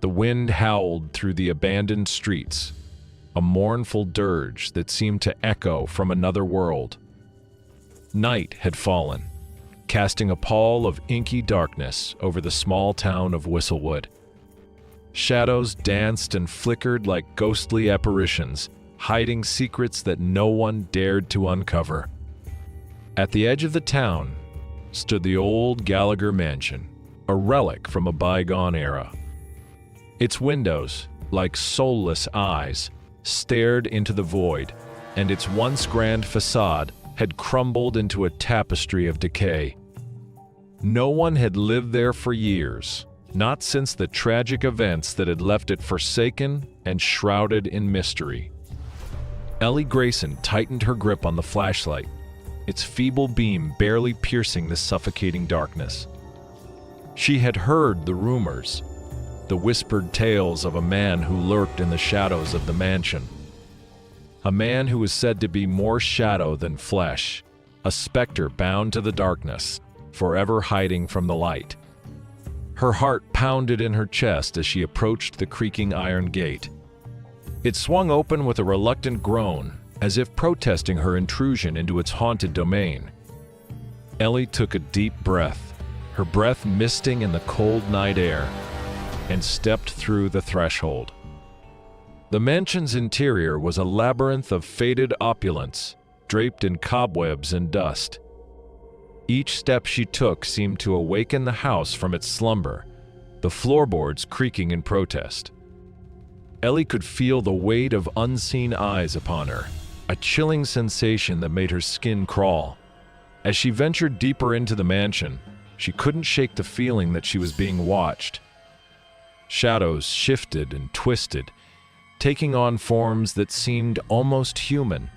The wind howled through the abandoned streets, a mournful dirge that seemed to echo from another world. Night had fallen, casting a pall of inky darkness over the small town of Whistlewood. Shadows danced and flickered like ghostly apparitions, hiding secrets that no one dared to uncover. At the edge of the town stood the old Gallagher mansion, a relic from a bygone era. Its windows, like soulless eyes, stared into the void, and its once grand facade had crumbled into a tapestry of decay. No one had lived there for years, not since the tragic events that had left it forsaken and shrouded in mystery. Ellie Grayson tightened her grip on the flashlight, its feeble beam barely piercing the suffocating darkness. She had heard the rumors, the whispered tales of a man who lurked in the shadows of the mansion. A man who was said to be more shadow than flesh, a specter bound to the darkness, forever hiding from the light. Her heart pounded in her chest as she approached the creaking iron gate. It swung open with a reluctant groan, as if protesting her intrusion into its haunted domain. Ellie took a deep breath, her breath misting in the cold night air, and stepped through the threshold. The mansion's interior was a labyrinth of faded opulence, draped in cobwebs and dust. Each step she took seemed to awaken the house from its slumber, the floorboards creaking in protest. Ellie could feel the weight of unseen eyes upon her, a chilling sensation that made her skin crawl. As she ventured deeper into the mansion, she couldn't shake the feeling that she was being watched. Shadows shifted and twisted, taking on forms that seemed almost human.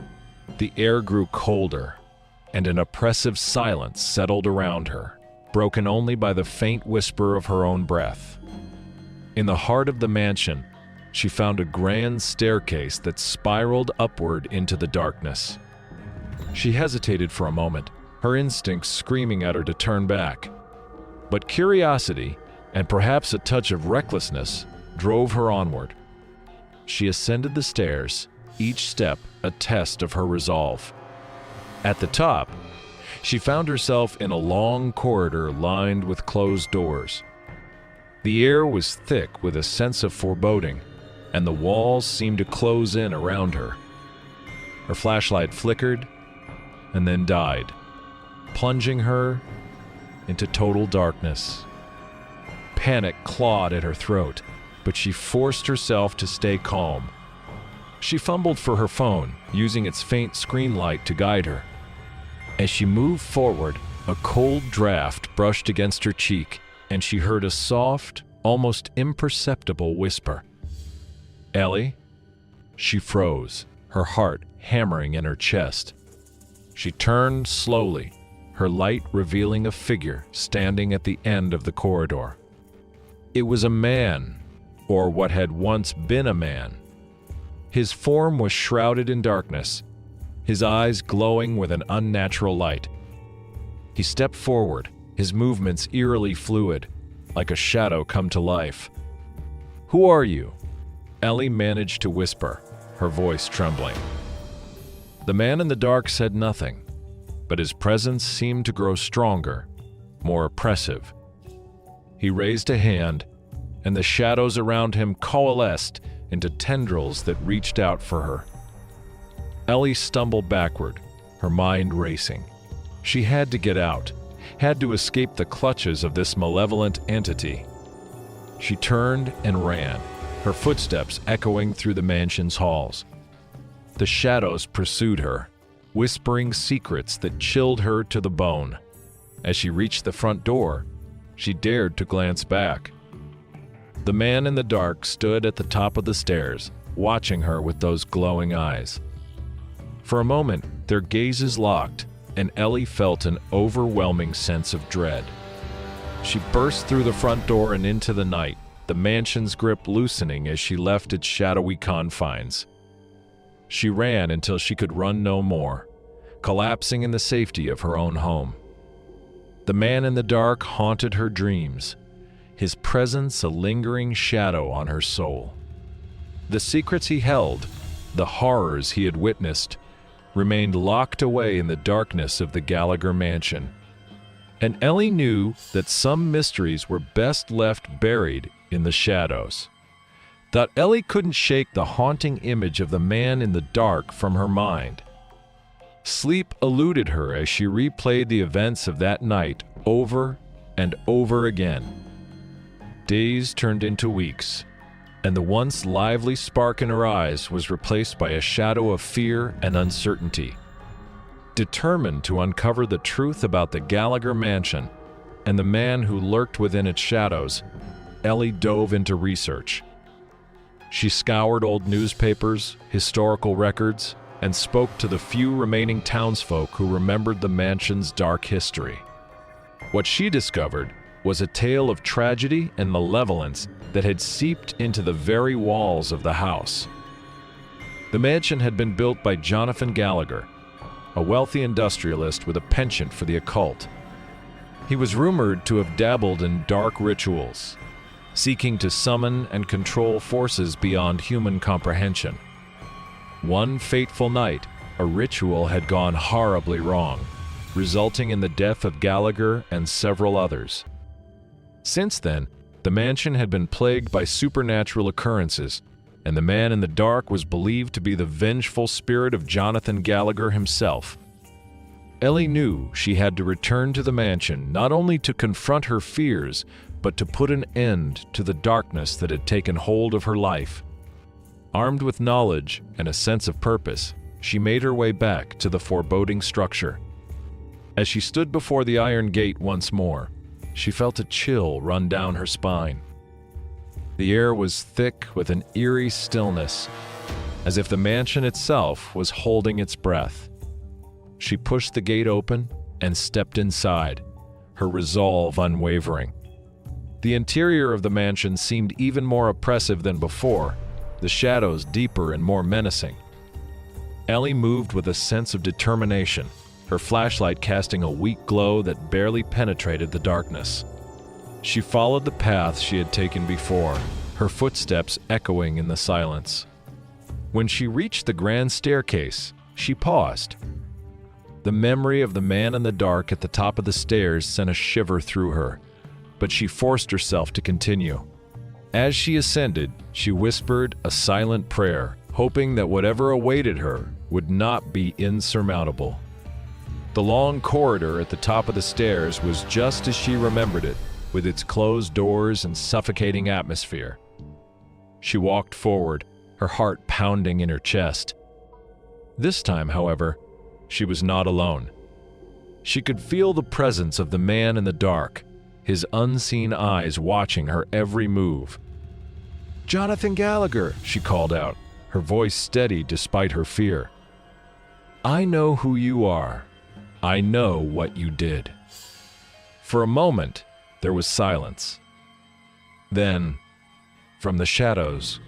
The air grew colder, and an oppressive silence settled around her, broken only by the faint whisper of her own breath. In the heart of the mansion, she found a grand staircase that spiraled upward into the darkness. She hesitated for a moment, her instincts screaming at her to turn back. But curiosity, and perhaps a touch of recklessness, drove her onward. She ascended the stairs, each step a test of her resolve. At the top, she found herself in a long corridor lined with closed doors. The air was thick with a sense of foreboding, and the walls seemed to close in around her. Her flashlight flickered and then died, plunging her into total darkness. Panic clawed at her throat, but she forced herself to stay calm. She fumbled for her phone, using its faint screen light to guide her. As she moved forward, a cold draft brushed against her cheek, and she heard a soft, almost imperceptible whisper. "Ellie?" She froze, her heart hammering in her chest. She turned slowly, her light revealing a figure standing at the end of the corridor. It was a man, or what had once been a man. His form was shrouded in darkness, his eyes glowing with an unnatural light. He stepped forward, his movements eerily fluid, like a shadow come to life. "Who are you?" Ellie managed to whisper, her voice trembling. The man in the dark said nothing, but his presence seemed to grow stronger, more oppressive. He raised a hand, and the shadows around him coalesced into tendrils that reached out for her. Ellie stumbled backward, her mind racing. She had to get out, had to escape the clutches of this malevolent entity. She turned and ran, her footsteps echoing through the mansion's halls. The shadows pursued her, whispering secrets that chilled her to the bone. As she reached the front door, she dared to glance back. The man in the dark stood at the top of the stairs, watching her with those glowing eyes. For a moment, their gazes locked, and Ellie felt an overwhelming sense of dread. She burst through the front door and into the night, the mansion's grip loosening as she left its shadowy confines. She ran until she could run no more, collapsing in the safety of her own home. The man in the dark haunted her dreams, his presence a lingering shadow on her soul. The secrets he held, the horrors he had witnessed, remained locked away in the darkness of the Gallagher mansion. And Ellie knew that some mysteries were best left buried in the shadows. That Ellie couldn't shake the haunting image of the man in the dark from her mind. Sleep eluded her as she replayed the events of that night over and over again. Days turned into weeks, and the once lively spark in her eyes was replaced by a shadow of fear and uncertainty. Determined to uncover the truth about the Gallagher mansion and the man who lurked within its shadows, Ellie dove into research. She scoured old newspapers, historical records, and spoke to the few remaining townsfolk who remembered the mansion's dark history. What she discovered was a tale of tragedy and malevolence that had seeped into the very walls of the house. The mansion had been built by Jonathan Gallagher, a wealthy industrialist with a penchant for the occult. He was rumored to have dabbled in dark rituals, seeking to summon and control forces beyond human comprehension. One fateful night, a ritual had gone horribly wrong, resulting in the death of Gallagher and several others. Since then, the mansion had been plagued by supernatural occurrences, and the man in the dark was believed to be the vengeful spirit of Jonathan Gallagher himself. Ellie knew she had to return to the mansion not only to confront her fears, but to put an end to the darkness that had taken hold of her life. Armed with knowledge and a sense of purpose, she made her way back to the foreboding structure. As she stood before the iron gate once more, she felt a chill run down her spine. The air was thick with an eerie stillness, as if the mansion itself was holding its breath. She pushed the gate open and stepped inside, her resolve unwavering. The interior of the mansion seemed even more oppressive than before, the shadows deeper and more menacing. Ellie moved with a sense of determination, her flashlight casting a weak glow that barely penetrated the darkness. She followed the path she had taken before, her footsteps echoing in the silence. When she reached the grand staircase, she paused. The memory of the man in the dark at the top of the stairs sent a shiver through her, but she forced herself to continue. As she ascended, she whispered a silent prayer, hoping that whatever awaited her would not be insurmountable. The long corridor at the top of the stairs was just as she remembered it, with its closed doors and suffocating atmosphere. She walked forward, her heart pounding in her chest. This time, however, she was not alone. She could feel the presence of the man in the dark, his unseen eyes watching her every move. "Jonathan Gallagher," she called out, her voice steady despite her fear. "I know who you are. I know what you did." For a moment, there was silence. Then, from the shadows,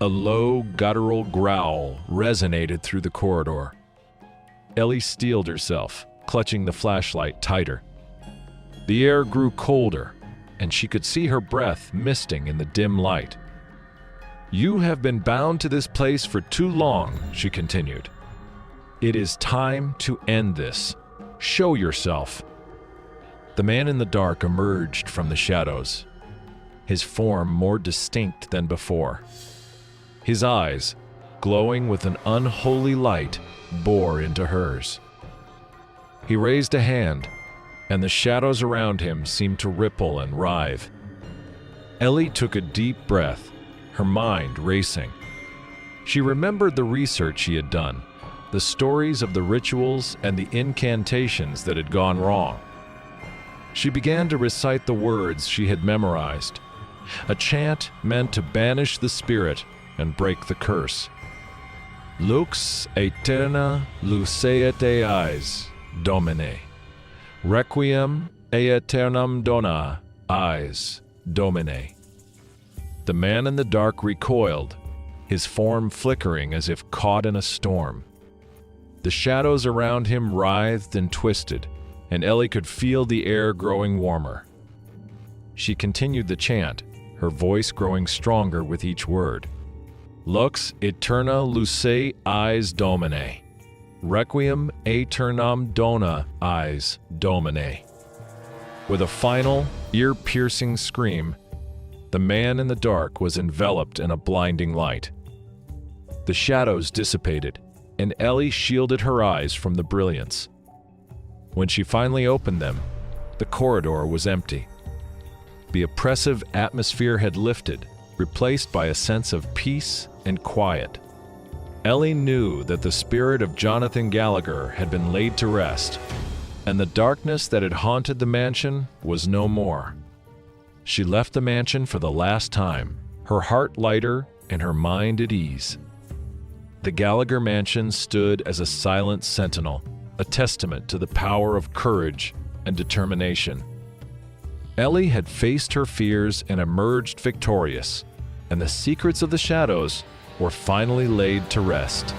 a low, guttural growl resonated through the corridor. Ellie steeled herself, clutching the flashlight tighter. The air grew colder, and she could see her breath misting in the dim light. "You have been bound to this place for too long," she continued. "It is time to end this. Show yourself." The man in the dark emerged from the shadows, his form more distinct than before. His eyes, glowing with an unholy light, bore into hers. He raised a hand, and the shadows around him seemed to ripple and writhe. Ellie took a deep breath, her mind racing. She remembered the research she had done, the stories of the rituals and the incantations that had gone wrong. She began to recite the words she had memorized, a chant meant to banish the spirit and break the curse. Lux aeterna luceat eis, Domine. Requiem aeternam dona eis, Domine. The man in the dark recoiled, his form flickering as if caught in a storm. The shadows around him writhed and twisted, and Ellie could feel the air growing warmer. she continued the chant, her voice growing stronger with each word. Lux aeterna luce eis Domine. Requiem aeternam dona eis Domine. With a final, ear-piercing scream, the man in the dark was enveloped in a blinding light. The shadows dissipated, and Ellie shielded her eyes from the brilliance. When she finally opened them, the corridor was empty. The oppressive atmosphere had lifted, replaced by a sense of peace and quiet. Ellie knew that the spirit of Jonathan Gallagher had been laid to rest, and the darkness that had haunted the mansion was no more. She left the mansion for the last time, her heart lighter and her mind at ease. The Gallagher mansion stood as a silent sentinel, a testament to the power of courage and determination. Ellie had faced her fears and emerged victorious, and the secrets of the shadows were finally laid to rest.